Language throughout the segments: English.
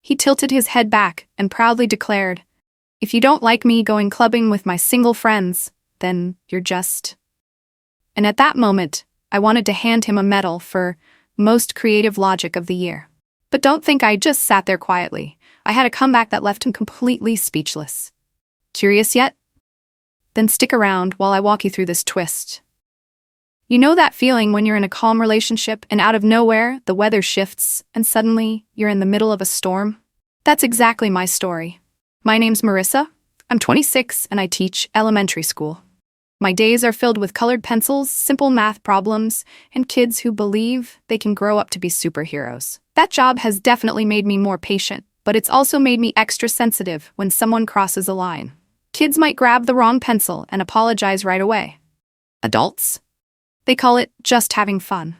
He tilted his head back and proudly declared, "If you don't like me going clubbing with my single friends, then you're just..." And at that moment, I wanted to hand him a medal for most creative logic of the year. But don't think I just sat there quietly. I had a comeback that left him completely speechless. Curious yet? Then stick around while I walk you through this twist. You know that feeling when you're in a calm relationship and out of nowhere, the weather shifts and suddenly you're in the middle of a storm? That's exactly my story. My name's Marissa. I'm 26 and I teach elementary school. My days are filled with colored pencils, simple math problems, and kids who believe they can grow up to be superheroes. That job has definitely made me more patient, but it's also made me extra sensitive when someone crosses a line. Kids might grab the wrong pencil and apologize right away. Adults? They call it just having fun.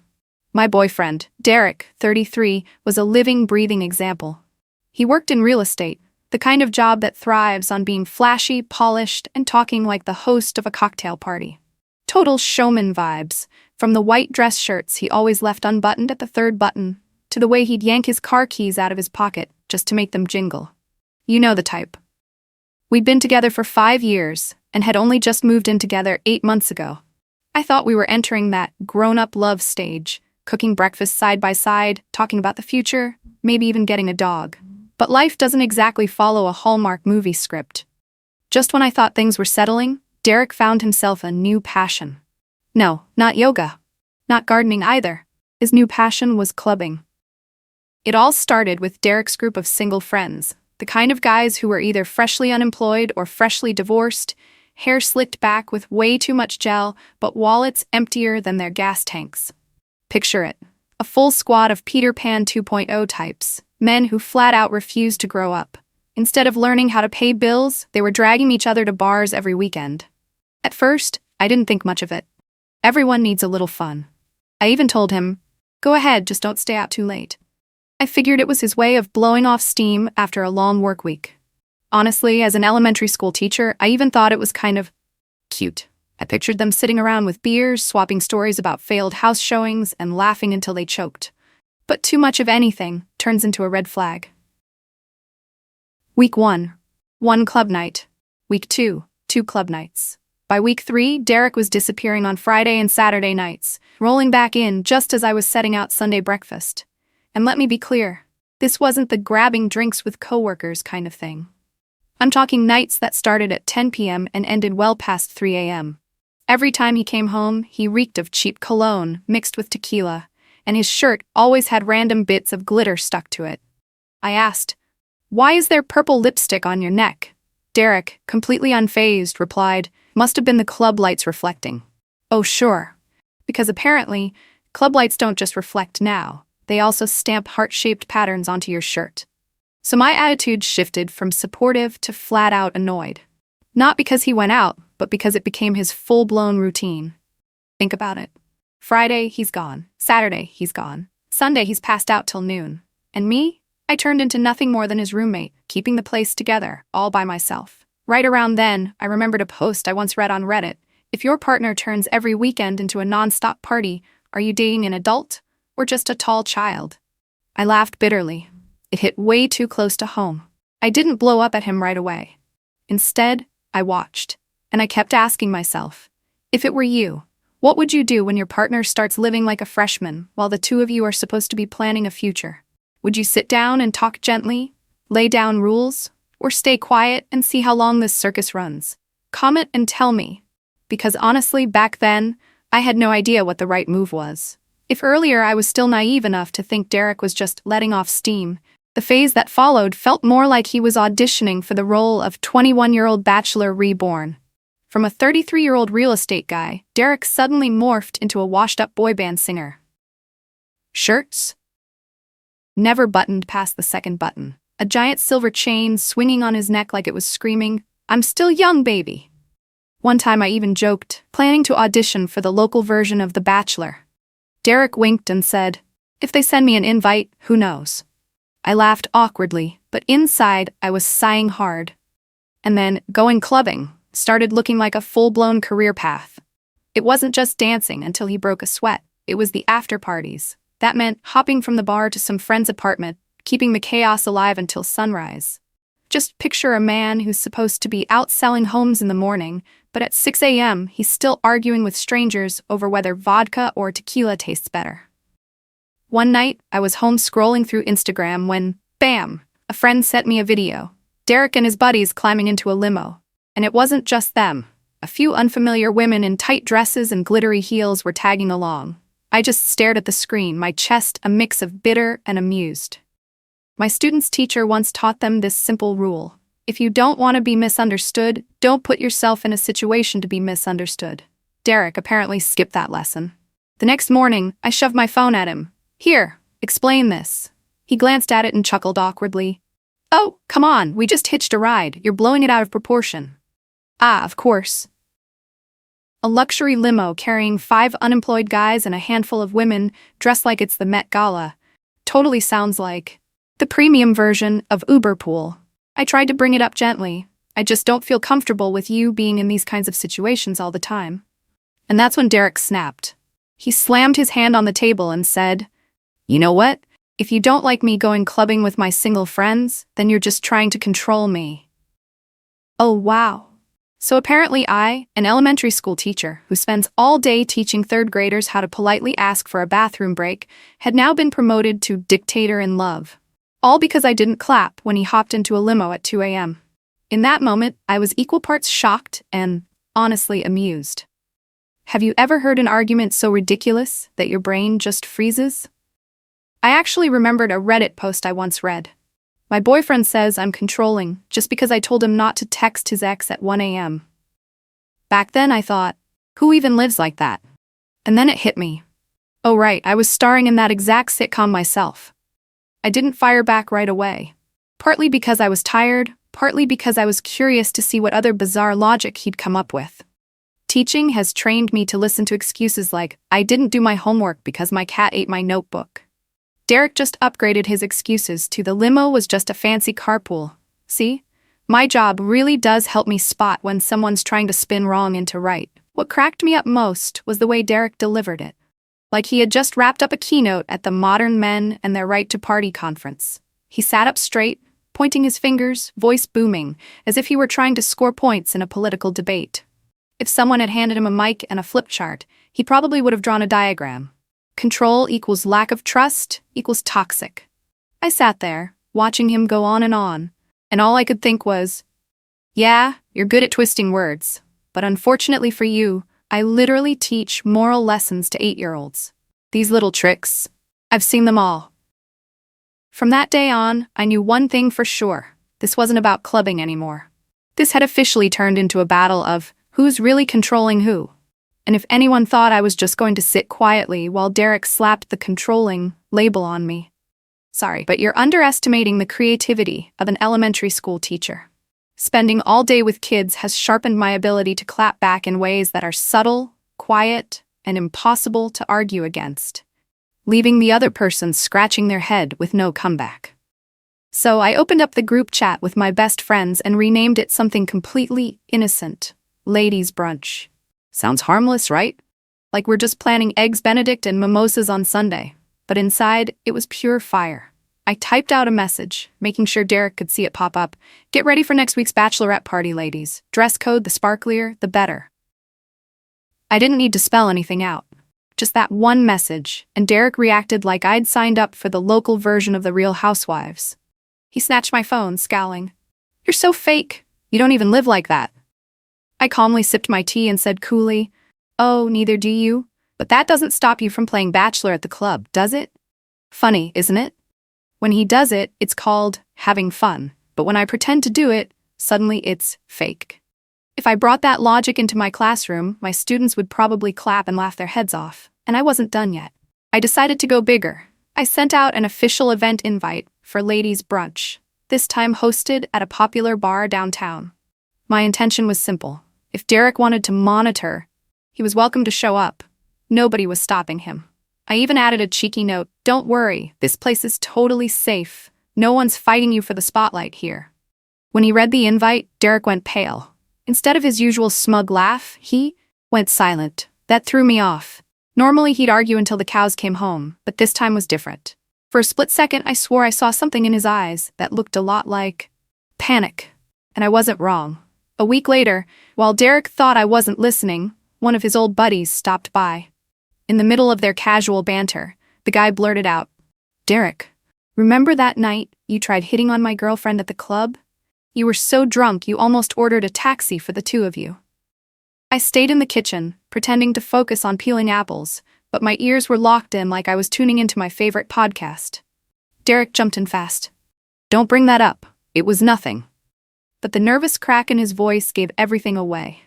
My boyfriend, Derek, 33, was a living, breathing example. He worked in real estate, the kind of job that thrives on being flashy, polished, and talking like the host of a cocktail party. Total showman vibes, from the white dress shirts he always left unbuttoned at the third button, to the way he'd yank his car keys out of his pocket just to make them jingle. You know the type. We'd been together for 5 years and had only just moved in together 8 months ago. I thought we were entering that grown-up love stage, cooking breakfast side by side, talking about the future, maybe even getting a dog. But life doesn't exactly follow a Hallmark movie script. Just when I thought things were settling, Derek found himself a new passion. No, not yoga. Not gardening either. His new passion was clubbing. It all started with Derek's group of single friends, the kind of guys who were either freshly unemployed or freshly divorced, hair slicked back with way too much gel, but wallets emptier than their gas tanks. Picture it. A full squad of Peter Pan 2.0 types, men who flat out refused to grow up. Instead of learning how to pay bills, they were dragging each other to bars every weekend. At first, I didn't think much of it. Everyone needs a little fun. I even told him, "Go ahead, just don't stay out too late." I figured it was his way of blowing off steam after a long work week. Honestly, as an elementary school teacher, I even thought it was kind of cute. I pictured them sitting around with beers, swapping stories about failed house showings, and laughing until they choked. But too much of anything turns into a red flag. Week 1, 1 club night. Week 2, 2 club nights. By week 3, Derek was disappearing on Friday and Saturday nights, rolling back in just as I was setting out Sunday breakfast. And let me be clear, this wasn't the grabbing drinks with coworkers kind of thing. I'm talking nights that started at 10 p.m. and ended well past 3 a.m. Every time he came home, he reeked of cheap cologne mixed with tequila, and his shirt always had random bits of glitter stuck to it. I asked, "Why is there purple lipstick on your neck?" Derek, completely unfazed, replied, "Must have been the club lights reflecting." Oh, sure. Because apparently, club lights don't just reflect now, they also stamp heart-shaped patterns onto your shirt. So my attitude shifted from supportive to flat-out annoyed. Not because he went out, but because it became his full-blown routine. Think about it. Friday, he's gone. Saturday, he's gone. Sunday, he's passed out till noon. And me? I turned into nothing more than his roommate, keeping the place together, all by myself. Right around then, I remembered a post I once read on Reddit. If your partner turns every weekend into a non-stop party, are you dating an adult or just a tall child? I laughed bitterly. It hit way too close to home. I didn't blow up at him right away. Instead, I watched, and I kept asking myself, if it were you, what would you do when your partner starts living like a freshman while the two of you are supposed to be planning a future? Would you sit down and talk gently, lay down rules, or stay quiet and see how long this circus runs? Comment and tell me, because honestly, back then, I had no idea what the right move was. If earlier I was still naive enough to think Derek was just letting off steam, the phase that followed felt more like he was auditioning for the role of 21-year-old bachelor reborn. From a 33-year-old real estate guy, Derek suddenly morphed into a washed-up boy band singer. Shirts? Never buttoned past the second button. A giant silver chain swinging on his neck like it was screaming, "I'm still young, baby." One time I even joked, planning to audition for the local version of The Bachelor. Derek winked and said, "If they send me an invite, who knows?" I laughed awkwardly, but inside I was sighing hard. And then, going clubbing started looking like a full-blown career path. It wasn't just dancing until he broke a sweat, it was the after parties. That meant hopping from the bar to some friend's apartment, keeping the chaos alive until sunrise. Just picture a man who's supposed to be out selling homes in the morning, but at 6 a.m. he's still arguing with strangers over whether vodka or tequila tastes better. One night, I was home scrolling through Instagram when, bam, a friend sent me a video. Derek and his buddies climbing into a limo. And it wasn't just them. A few unfamiliar women in tight dresses and glittery heels were tagging along. I just stared at the screen, my chest a mix of bitter and amused. My students' teacher once taught them this simple rule. If you don't want to be misunderstood, don't put yourself in a situation to be misunderstood. Derek apparently skipped that lesson. The next morning, I shoved my phone at him. Here, explain this. He glanced at it and chuckled awkwardly. Oh, come on, we just hitched a ride. You're blowing it out of proportion. Ah, of course. A luxury limo carrying 5 unemployed guys and a handful of women dressed like it's the Met Gala. Totally sounds like the premium version of Uber Pool. I tried to bring it up gently. I just don't feel comfortable with you being in these kinds of situations all the time. And that's when Derek snapped. He slammed his hand on the table and said, "You know what? If you don't like me going clubbing with my single friends, then you're just trying to control me." Oh, wow. So apparently I, an elementary school teacher who spends all day teaching third graders how to politely ask for a bathroom break, had now been promoted to dictator in love. All because I didn't clap when he hopped into a limo at 2 a.m. In that moment, I was equal parts shocked and, honestly, amused. Have you ever heard an argument so ridiculous that your brain just freezes? I actually remembered a Reddit post I once read. My boyfriend says I'm controlling just because I told him not to text his ex at 1 a.m. Back then I thought, who even lives like that? And then it hit me. Oh right, I was starring in that exact sitcom myself. I didn't fire back right away. Partly because I was tired, partly because I was curious to see what other bizarre logic he'd come up with. Teaching has trained me to listen to excuses like, I didn't do my homework because my cat ate my notebook. Derek just upgraded his excuses to the limo was just a fancy carpool. See? My job really does help me spot when someone's trying to spin wrong into right. What cracked me up most was the way Derek delivered it. Like he had just wrapped up a keynote at the Modern Men and Their Right to Party conference. He sat up straight, pointing his fingers, voice booming, as if he were trying to score points in a political debate. If someone had handed him a mic and a flip chart, he probably would have drawn a diagram. Control equals lack of trust equals toxic. I sat there, watching him go on, and all I could think was, yeah, you're good at twisting words, but unfortunately for you, I literally teach moral lessons to 8-year-olds. These little tricks, I've seen them all. From that day on, I knew one thing for sure. This wasn't about clubbing anymore. This had officially turned into a battle of who's really controlling who. And if anyone thought I was just going to sit quietly while Derek slapped the controlling label on me, sorry, but you're underestimating the creativity of an elementary school teacher. Spending all day with kids has sharpened my ability to clap back in ways that are subtle, quiet, and impossible to argue against, leaving the other person scratching their head with no comeback. So I opened up the group chat with my best friends and renamed it something completely innocent. Ladies' brunch. Sounds harmless, right? Like we're just planning Eggs Benedict and mimosas on Sunday. But inside, it was pure fire. I typed out a message, making sure Derek could see it pop up. Get ready for next week's bachelorette party, ladies. Dress code, the sparklier, the better. I didn't need to spell anything out. Just that one message, and Derek reacted like I'd signed up for the local version of the Real Housewives. He snatched my phone, scowling. You're so fake. You don't even live like that. I calmly sipped my tea and said coolly, oh, neither do you. But that doesn't stop you from playing Bachelor at the club, does it? Funny, isn't it? When he does it, it's called having fun. But when I pretend to do it, suddenly it's fake. If I brought that logic into my classroom, my students would probably clap and laugh their heads off. And I wasn't done yet. I decided to go bigger. I sent out an official event invite for ladies' brunch, this time hosted at a popular bar downtown. My intention was simple. If Derek wanted to monitor, he was welcome to show up. Nobody was stopping him. I even added a cheeky note, don't worry, this place is totally safe. No one's fighting you for the spotlight here. When he read the invite, Derek went pale. Instead of his usual smug laugh, he went silent. That threw me off. Normally he'd argue until the cows came home, but this time was different. For a split second, I swore I saw something in his eyes that looked a lot like panic. And I wasn't wrong. A week later, while Derek thought I wasn't listening, one of his old buddies stopped by. In the middle of their casual banter, the guy blurted out, "Derek, remember that night you tried hitting on my girlfriend at the club? You were so drunk you almost ordered a taxi for the two of you." I stayed in the kitchen, pretending to focus on peeling apples, but my ears were locked in like I was tuning into my favorite podcast. Derek jumped in fast. "Don't bring that up. It was nothing." But the nervous crack in his voice gave everything away.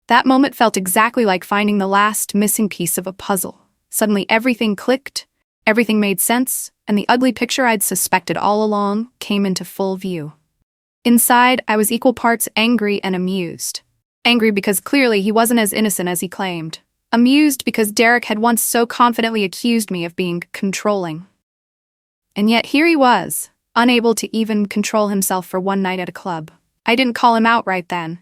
That moment felt exactly like finding the last missing piece of a puzzle. Suddenly everything clicked, everything made sense, and the ugly picture I'd suspected all along came into full view. Inside, I was equal parts angry and amused. Angry because clearly he wasn't as innocent as he claimed. Amused because Derek had once so confidently accused me of being controlling. And yet here he was, unable to even control himself for one night at a club. I didn't call him out right then.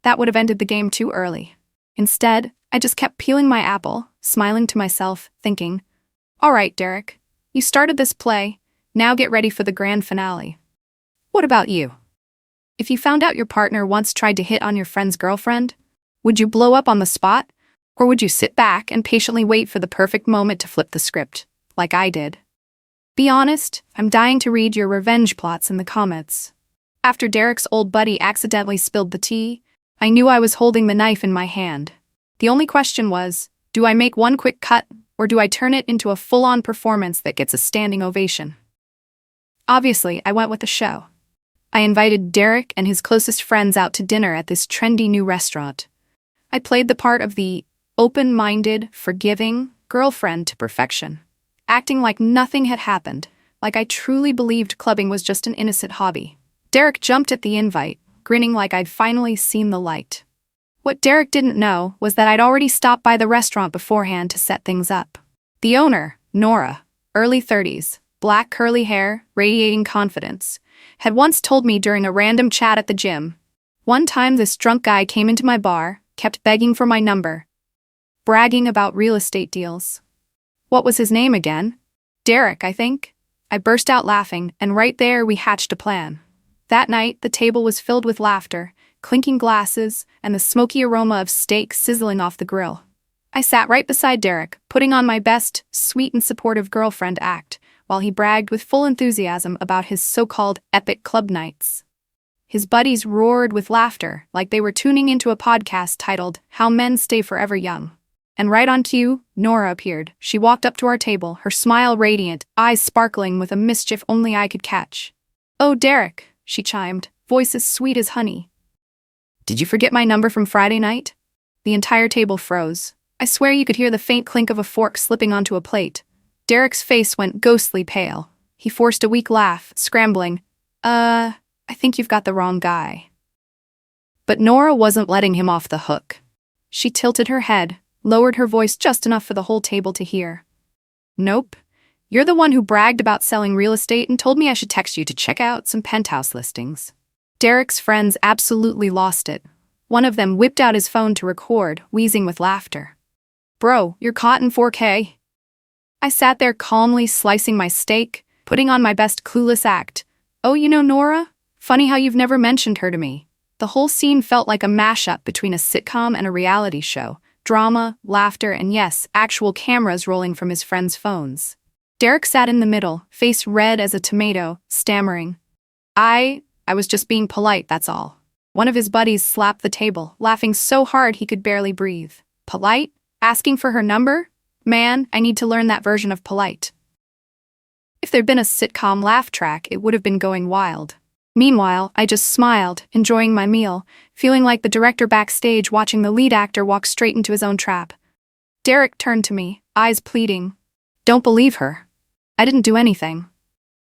That would have ended the game too early. Instead, I just kept peeling my apple, smiling to myself, thinking, "All right, Derek, you started this play, now get ready for the grand finale." What about you? If you found out your partner once tried to hit on your friend's girlfriend, would you blow up on the spot? Or would you sit back and patiently wait for the perfect moment to flip the script, like I did? Be honest, I'm dying to read your revenge plots in the comments. After Derek's old buddy accidentally spilled the tea, I knew I was holding the knife in my hand. The only question was, do I make one quick cut, or do I turn it into a full-on performance that gets a standing ovation? Obviously, I went with the show. I invited Derek and his closest friends out to dinner at this trendy new restaurant. I played the part of the open-minded, forgiving girlfriend to perfection, acting like nothing had happened, like I truly believed clubbing was just an innocent hobby. Derek jumped at the invite, grinning like I'd finally seen the light. What Derek didn't know was that I'd already stopped by the restaurant beforehand to set things up. The owner, Nora, early 30s, black curly hair, radiating confidence, had once told me during a random chat at the gym. One time this drunk guy came into my bar, kept begging for my number, bragging about real estate deals. What was his name again? Derek, I think. I burst out laughing, and right there we hatched a plan. That night, the table was filled with laughter, clinking glasses, and the smoky aroma of steak sizzling off the grill. I sat right beside Derek, putting on my best, sweet and supportive girlfriend act, while he bragged with full enthusiasm about his so-called epic club nights. His buddies roared with laughter, like they were tuning into a podcast titled How Men Stay Forever Young. And right on cue, Nora appeared. She walked up to our table, her smile radiant, eyes sparkling with a mischief only I could catch. "Oh, Derek," she chimed, voice as sweet as honey. "Did you forget my number from Friday night?" The entire table froze. I swear you could hear the faint clink of a fork slipping onto a plate. Derek's face went ghostly pale. He forced a weak laugh, scrambling, I think you've got the wrong guy." But Nora wasn't letting him off the hook. She tilted her head, lowered her voice just enough for the whole table to hear. "Nope. You're the one who bragged about selling real estate and told me I should text you to check out some penthouse listings." Derek's friends absolutely lost it. One of them whipped out his phone to record, wheezing with laughter. "Bro, you're caught in 4K. I sat there calmly slicing my steak, putting on my best clueless act. "Oh, you know Nora? Funny how you've never mentioned her to me." The whole scene felt like a mashup between a sitcom and a reality show. Drama, laughter, and yes, actual cameras rolling from his friends' phones. Derek sat in the middle, face red as a tomato, stammering. I was just being polite, that's all." One of his buddies slapped the table, laughing so hard he could barely breathe. Polite? Asking for her number? Man, I need to learn that version of polite. If there'd been a sitcom laugh track, it would have been going wild. Meanwhile, I just smiled, enjoying my meal, feeling like the director backstage watching the lead actor walk straight into his own trap. Derek turned to me, eyes pleading. "Don't believe her. I didn't do anything."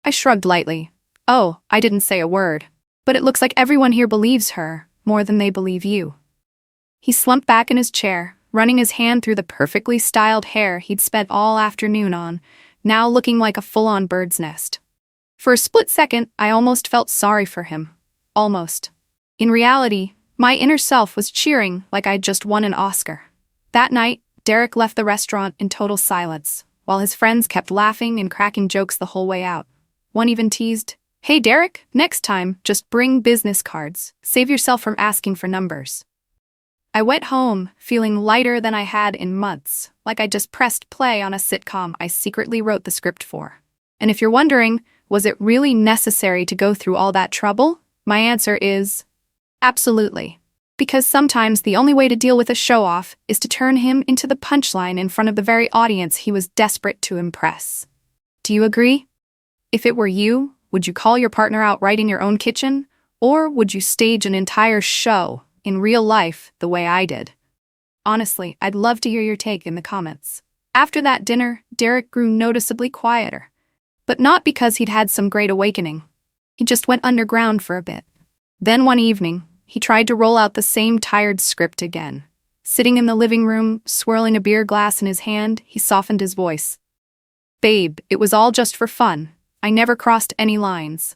I shrugged lightly. "Oh, I didn't say a word. But it looks like everyone here believes her, more than they believe you." He slumped back in his chair, running his hand through the perfectly styled hair he'd spent all afternoon on, now looking like a full-on bird's nest. For a split second, I almost felt sorry for him. Almost. In reality, my inner self was cheering like I'd just won an Oscar. That night, Derek left the restaurant in total silence. while his friends kept laughing and cracking jokes the whole way out. One even teased, "Hey Derek, next time, just bring business cards. Save yourself from asking for numbers." I went home, feeling lighter than I had in months, like I just pressed play on a sitcom I secretly wrote the script for. And if you're wondering, was it really necessary to go through all that trouble? My answer is absolutely. Because sometimes the only way to deal with a show-off is to turn him into the punchline in front of the very audience he was desperate to impress. Do you agree? If it were you, would you call your partner out right in your own kitchen? Or would you stage an entire show in real life the way I did? Honestly, I'd love to hear your take in the comments. After that dinner, Derek grew noticeably quieter. But not because he'd had some great awakening. He just went underground for a bit. Then one evening, he tried to roll out the same tired script again. Sitting in the living room, swirling a beer glass in his hand, he softened his voice. "Babe, it was all just for fun. I never crossed any lines."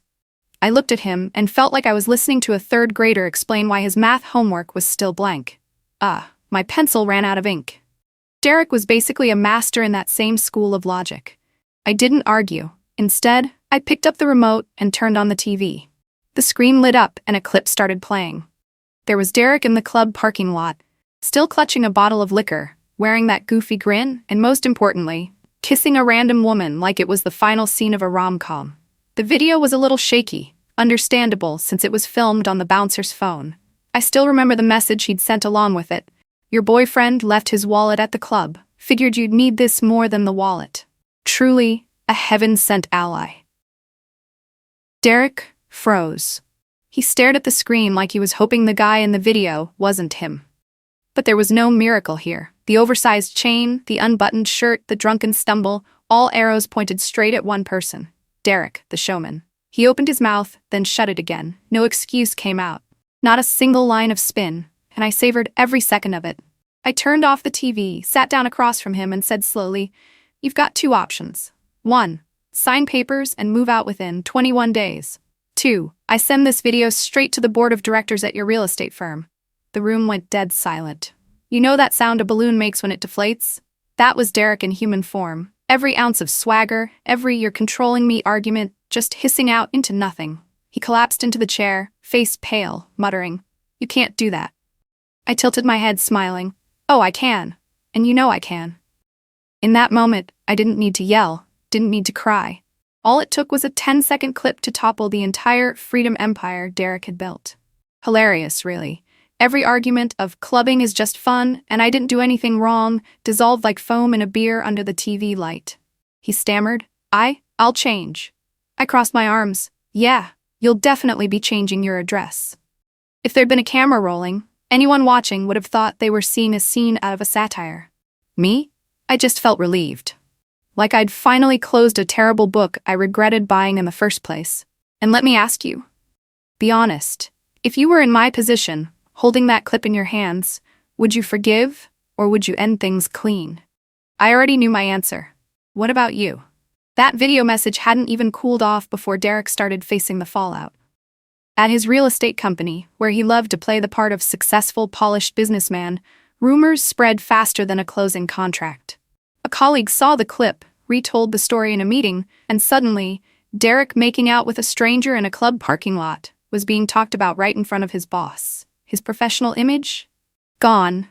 I looked at him and felt like I was listening to a third grader explain why his math homework was still blank. My pencil ran out of ink. Derek was basically a master in that same school of logic. I didn't argue. Instead, I picked up the remote and turned on the TV. The screen lit up and a clip started playing. There was Derek in the club parking lot, still clutching a bottle of liquor, wearing that goofy grin, and most importantly, kissing a random woman like it was the final scene of a rom-com. The video was a little shaky, understandable since it was filmed on the bouncer's phone. I still remember the message he'd sent along with it. "Your boyfriend left his wallet at the club. Figured you'd need this more than the wallet." Truly, a heaven-sent ally. Derek froze. He stared at the screen like he was hoping the guy in the video wasn't him. But there was no miracle here. The oversized chain, the unbuttoned shirt, the drunken stumble, all arrows pointed straight at one person. Derek, the showman. He opened his mouth, then shut it again. No excuse came out. Not a single line of spin, and I savored every second of it. I turned off the TV, sat down across from him, and said slowly, "You've got two options. 1. Sign papers and move out within 21 days. 2. I send this video straight to the board of directors at your real estate firm." The room went dead silent. You know that sound a balloon makes when it deflates? That was Derek in human form. Every ounce of swagger, every "you're controlling me" argument, just hissing out into nothing. He collapsed into the chair, face pale, muttering, "You can't do that." I tilted my head, smiling. "Oh, I can. And you know I can." In that moment, I didn't need to yell. Didn't need to cry. All it took was a 10-second clip to topple the entire freedom empire Derek had built. Hilarious, really. Every argument of "clubbing is just fun and I didn't do anything wrong" dissolved like foam in a beer under the TV light. He stammered, I'll change." I crossed my arms. "Yeah, you'll definitely be changing your address." If there'd been a camera rolling, anyone watching would have thought they were seeing a scene out of a satire. Me? I just felt relieved. Like I'd finally closed a terrible book I regretted buying in the first place. And let me ask you. Be honest. If you were in my position, holding that clip in your hands, would you forgive, or would you end things clean? I already knew my answer. What about you? That video message hadn't even cooled off before Derek started facing the fallout. At his real estate company, where he loved to play the part of successful, polished businessman, rumors spread faster than a closing contract. A colleague saw the clip, retold the story in a meeting, and suddenly, Derek making out with a stranger in a club parking lot was being talked about right in front of his boss. His professional image? Gone.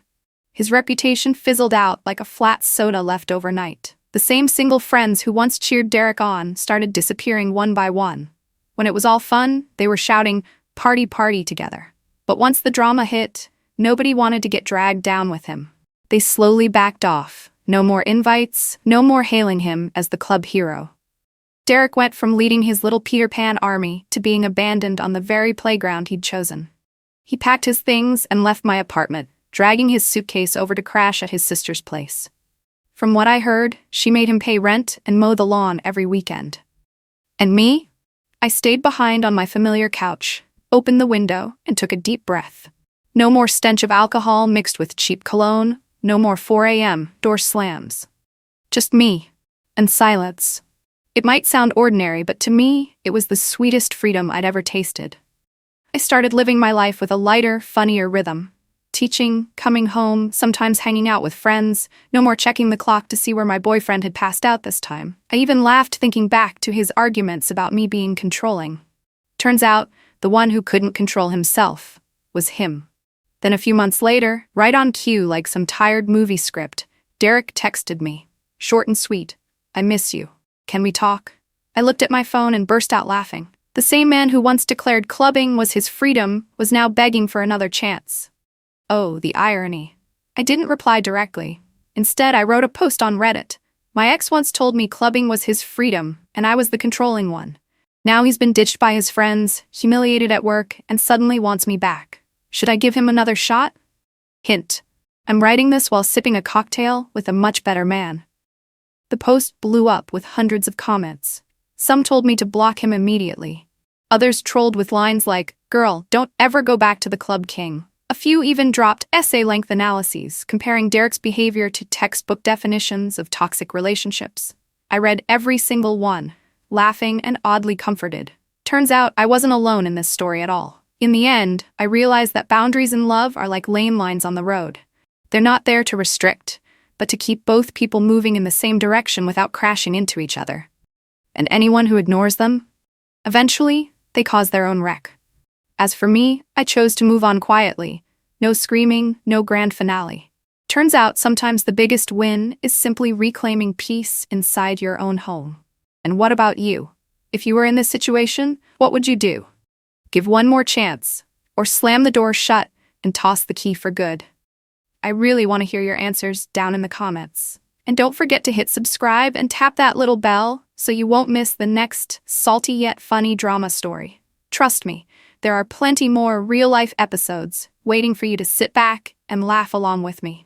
His reputation fizzled out like a flat soda left overnight. The same single friends who once cheered Derek on started disappearing one by one. When it was all fun, they were shouting, "Party, party" together. But once the drama hit, nobody wanted to get dragged down with him. They slowly backed off. No more invites, no more hailing him as the club hero. Derek went from leading his little Peter Pan army to being abandoned on the very playground he'd chosen. He packed his things and left my apartment, dragging his suitcase over to crash at his sister's place. From what I heard, she made him pay rent and mow the lawn every weekend. And me? I stayed behind on my familiar couch, opened the window, and took a deep breath. No more stench of alcohol mixed with cheap cologne, no more 4 a.m. door slams. Just me. And silence. It might sound ordinary, but to me, it was the sweetest freedom I'd ever tasted. I started living my life with a lighter, funnier rhythm. teaching, coming home, sometimes hanging out with friends, no more checking the clock to see where my boyfriend had passed out this time. I even laughed thinking back to his arguments about me being controlling. Turns out, the one who couldn't control himself was him. Then a few months later, right on cue like some tired movie script, Derek texted me. Short and sweet. I miss you. Can we talk? I looked at my phone and burst out laughing. The same man who once declared clubbing was his freedom was now begging for another chance. Oh, the irony. I didn't reply directly. Instead, I wrote a post on Reddit. My ex once told me clubbing was his freedom, and I was the controlling one. Now he's been ditched by his friends, humiliated at work, and suddenly wants me back. Should I give him another shot? Hint. I'm writing this while sipping a cocktail with a much better man. The post blew up with hundreds of comments. Some told me to block him immediately. Others trolled with lines like, "Girl, don't ever go back to the club king." A few even dropped essay-length analyses comparing Derek's behavior to textbook definitions of toxic relationships. I read every single one, laughing and oddly comforted. Turns out I wasn't alone in this story at all. In the end, I realized that boundaries in love are like lane lines on the road. They're not there to restrict, but to keep both people moving in the same direction without crashing into each other. And anyone who ignores them, eventually, they cause their own wreck. As for me, I chose to move on quietly. No screaming, no grand finale. Turns out sometimes the biggest win is simply reclaiming peace inside your own home. And what about you? If you were in this situation, what would you do? Give one more chance, or slam the door shut and toss the key for good. I really want to hear your answers down in the comments. And don't forget to hit subscribe and tap that little bell so you won't miss the next salty yet funny drama story. Trust me, there are plenty more real-life episodes waiting for you to sit back and laugh along with me.